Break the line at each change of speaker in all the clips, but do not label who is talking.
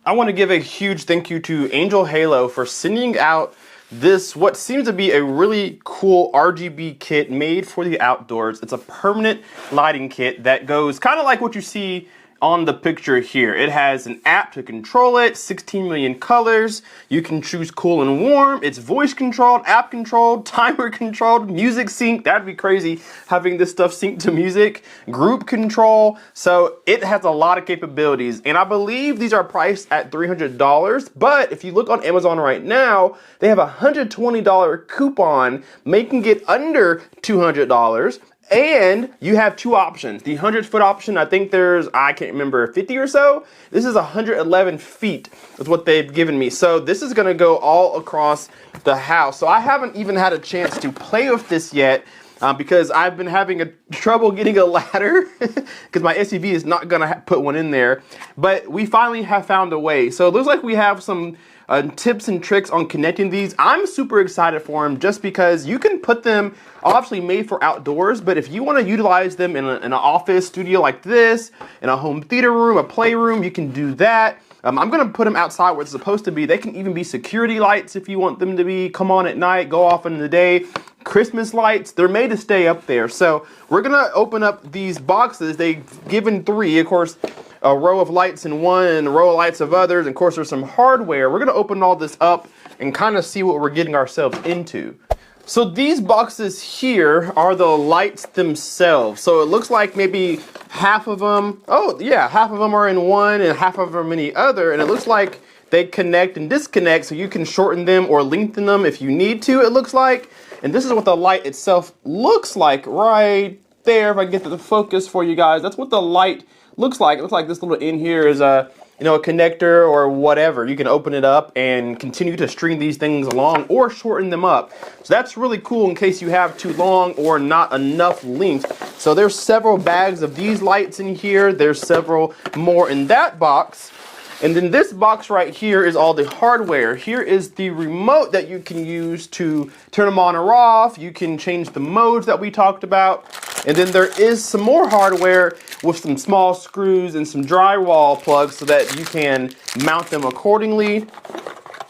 I want to give a huge thank you to Angelhalo for sending out this, what seems to be a really cool RGB kit made for the outdoors. It's a permanent lighting kit that goes kind of like what you see on the picture here. It has an app to control it, 16 million colors. You can choose cool and warm. It's voice controlled, app controlled, timer controlled, music sync. That'd be crazy having this stuff synced to music, group control. So it has a lot of capabilities, and I believe these are priced at $300. But if you look on Amazon right now, they have a $120 coupon, making it under $200. And you have two options. The 100-foot option, I think there's, I can't remember, 50 or so. This is 111 feet is what they've given me. So this is gonna go all across the house. So I haven't even had a chance to play with this yet because I've been having trouble getting a ladder because my SUV is not gonna put one in there. But we finally have found a way. So it looks like we have some tips and tricks on connecting these. I'm super excited for them just because you can put them, obviously made for outdoors, but if you want to utilize them in an office studio like this, in a home theater room, a playroom, you can do that. I'm going to put them outside where it's supposed to be. They can even be security lights if you want them to be, come on at night, go off in the day. Christmas lights, they're made to stay up there. So we're going to open up these boxes. They've given 3, of course, a row of lights in one and a row of lights of others. And of course, there's some hardware. We're going to open all this up and kind of see what we're getting ourselves into. So these boxes here are the lights themselves. So it looks like maybe half of them, oh yeah, half of them are in one and half of them in the other. And it looks like they connect and disconnect, so you can shorten them or lengthen them if you need to, it looks like. And this is what the light itself looks like right there. If I can get the focus for you guys, that's what the light looks like. It looks like this little end here is a connector or whatever. You can open it up and continue to string these things along or shorten them up. So that's really cool in case you have too long or not enough length. So there's several bags of these lights in here. There's several more in that box. And then this box right here is all the hardware. Here is the remote that you can use to turn them on or off. You can change the modes that we talked about. And then there is some more hardware with some small screws and some drywall plugs so that you can mount them accordingly.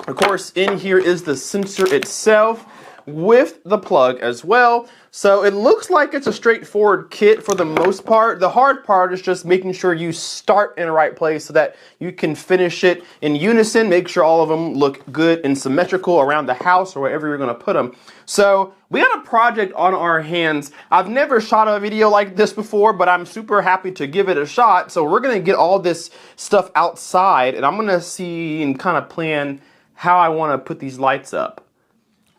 Of course, in here is the sensor itself with the plug as well. So it looks like it's a straightforward kit for the most part. The hard part is just making sure you start in the right place so that you can finish it in unison, make sure all of them look good and symmetrical around the house or wherever you're gonna put them. So we got a project on our hands. I've never shot a video like this before, but I'm super happy to give it a shot. So we're gonna get all this stuff outside and I'm gonna see and kind of plan how I wanna put these lights up.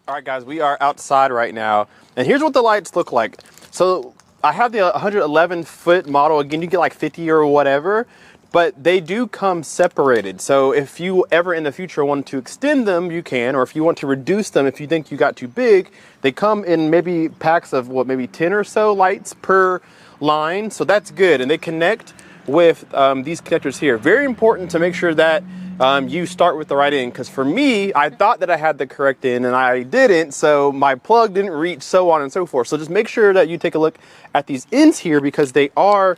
All right, guys, we are outside right now, and here's what the lights look like. So I have the 111-foot model. Again, you get like 50 or whatever, but they do come separated. So if you ever in the future want to extend them, you can, or if you want to reduce them, if you think you got too big, they come in maybe packs of what, maybe 10 or so lights per line. So that's good, and they connect with these connectors here. Very important to make sure that you start with the right end, because for me, I thought that I had the correct end and I didn't, so my plug didn't reach, so on and so forth. So just make sure that you take a look at these ends here because they are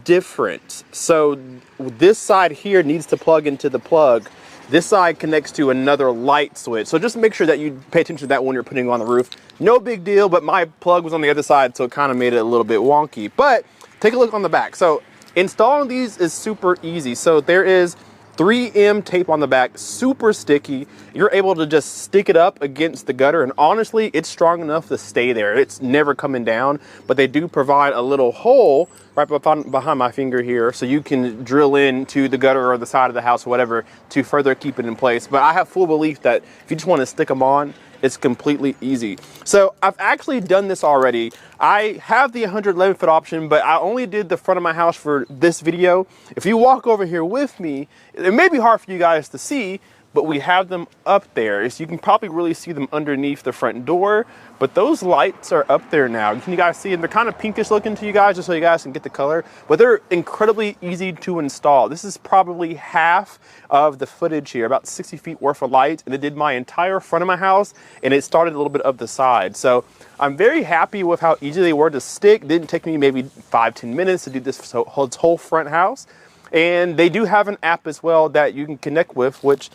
different. So this side here needs to plug into the plug. This side connects to another light switch. So just make sure that you pay attention to that when you're putting it on the roof. No big deal, but my plug was on the other side, so it kind of made it a little bit wonky. But take a look on the back. So installing these is super easy. So there is 3M tape on the back, super sticky. You're able to just stick it up against the gutter, and honestly, it's strong enough to stay there. It's never coming down, but they do provide a little hole right behind my finger here, so you can drill into the gutter or the side of the house or whatever to further keep it in place. But I have full belief that if you just want to stick them on, it's completely easy. So I've actually done this already. I have the 111-foot option, but I only did the front of my house for this video. If you walk over here with me, it may be hard for you guys to see, but we have them up there. So you can probably really see them underneath the front door, but those lights are up there now. Can you guys see them? They're kind of pinkish looking to you guys, just so you guys can get the color, but they're incredibly easy to install. This is probably half of the footage here, about 60 feet worth of light, and it did my entire front of my house, and it started a little bit of the side. So I'm very happy with how easy they were to stick. It didn't take me maybe 5-10 minutes to do this whole front house. And they do have an app as well that you can connect with, which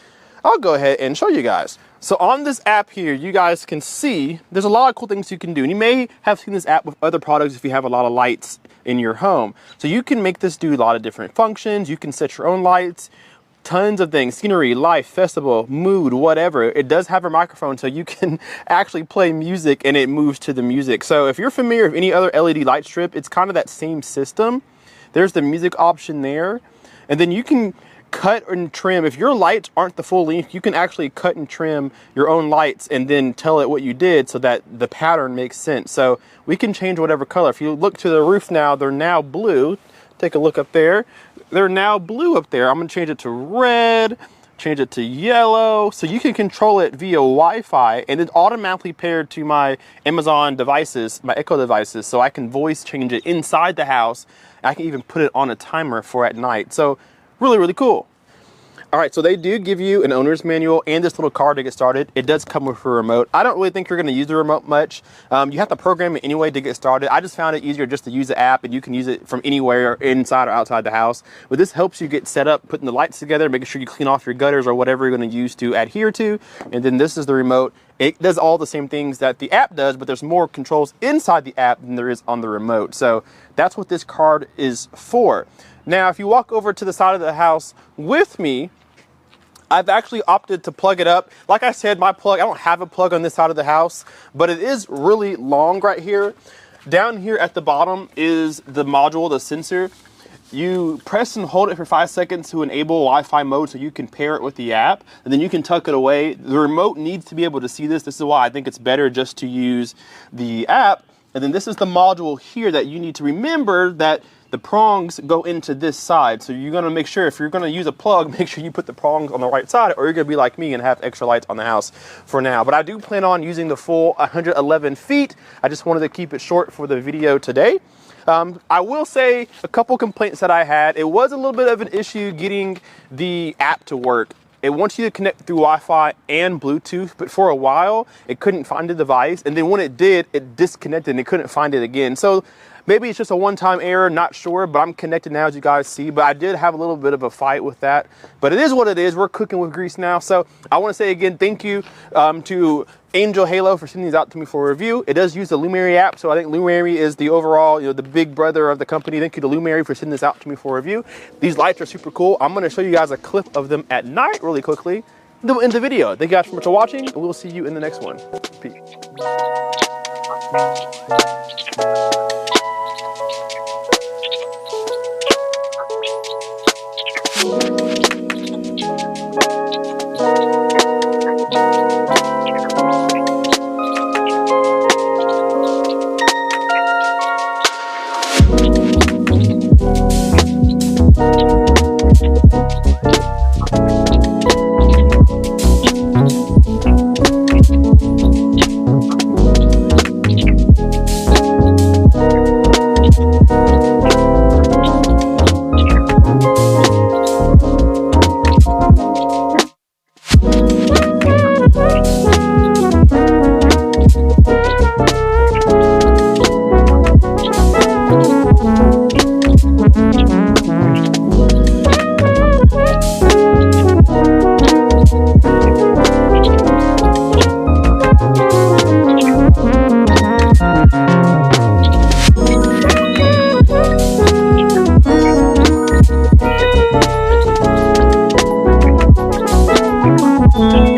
I'll go ahead and show you guys. So on this app here, you guys can see there's a lot of cool things you can do. And you may have seen this app with other products if you have a lot of lights in your home. So you can make this do a lot of different functions. You can set your own lights, tons of things, scenery, life, festival, mood, whatever. It does have a microphone, so you can actually play music and it moves to the music. So if you're familiar with any other LED light strip, it's kind of that same system. There's the music option there. And then you can cut and trim. If your lights aren't the full length, you can actually cut and trim your own lights and then tell it what you did so that the pattern makes sense. So we can change whatever color. If you look to the roof now, they're now blue. Take a look up there. They're now blue up there. I'm going to change it to red, change it to yellow. So you can control it via Wi-Fi, and it's automatically paired to my Amazon devices, my Echo devices. So I can voice change it inside the house. I can even put it on a timer for at night. So really, really cool. All right, so they do give you an owner's manual and this little card to get started. It does come with a remote. I don't really think you're going to use the remote much. You have to program it anyway to get started. I just found it easier just to use the app, and you can use it from anywhere, inside or outside the house. But this helps you get set up, putting the lights together, making sure you clean off your gutters or whatever you're going to use to adhere to. And then this is the remote. It does all the same things that the app does, but there's more controls inside the app than there is on the remote. So that's what this card is for. Now, if you walk over to the side of the house with me, I've actually opted to plug it up. Like I said, my plug, I don't have a plug on this side of the house, but it is really long right here. Down here at the bottom is the module, the sensor. You press and hold it for 5 seconds to enable Wi-Fi mode so you can pair it with the app, and then you can tuck it away. The remote needs to be able to see this. This is why I think it's better just to use the app. And then this is the module here that you need to remember that the prongs go into this side. So you're gonna make sure, if you're gonna use a plug, make sure you put the prongs on the right side, or you're gonna be like me and have extra lights on the house for now. But I do plan on using the full 111 feet. I just wanted to keep it short for the video today. I will say a couple complaints that I had. It was a little bit of an issue getting the app to work. It wants you to connect through Wi-Fi and Bluetooth, but for a while, it couldn't find the device. And then when it did, it disconnected and it couldn't find it again. So maybe it's just a one-time error, not sure, but I'm connected now, as you guys see. But I did have a little bit of a fight with that. But it is what it is. We're cooking with grease now. So I want to say again, thank you to Angelhalo for sending these out to me for review. It does use the Lumary app, so I think Lumary is the overall, the big brother of the company. Thank you to Lumary for sending this out to me for review. These lights are super cool. I'm going to show you guys a clip of them at night really quickly in the video. Thank you guys so much for watching, and we'll see you in the next one. Peace.
Thank you.